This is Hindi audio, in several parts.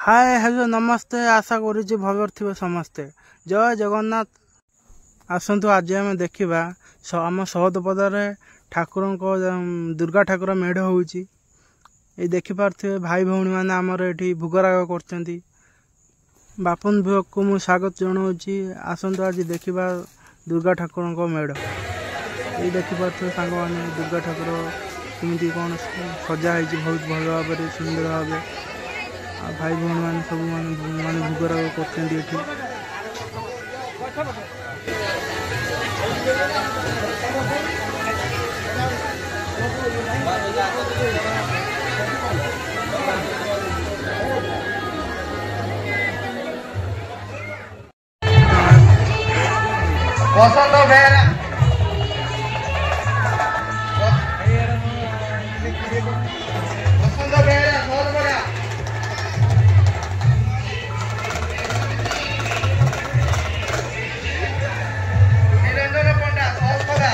हाय हेलो नमस्ते आशा करुच्ची भल थे समस्ते जय जगन्नाथ। आसतु आज आम देखा आम सहदपदार ठाकुर दुर्गा ठाकुर मेढ़ हो देखिपे भाई भौणी मैंने आमर ये भोगराग कर बापन भोग को मुझे स्वागत जनाऊँगी। आसतु आज देखा दुर्गा ठाकुर मेढ़ ये देखिपे सांग मैंने दुर्गा ठाकुर केमी कौन सजा बहुत भल भाव सुंदर भाव भाई भौणी मैंने सब माने भोगराग कर बसंत बेहरा बसंत बेहरा बहुत बड़ा निरंजन पंडा बहुत बड़ा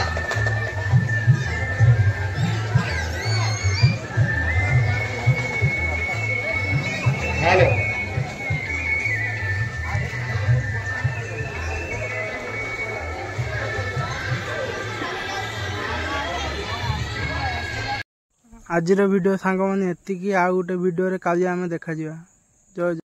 हेलो आज वीडियो सांग मैंने एतिकी आ गोटे वीडियो काली आम देखा जय।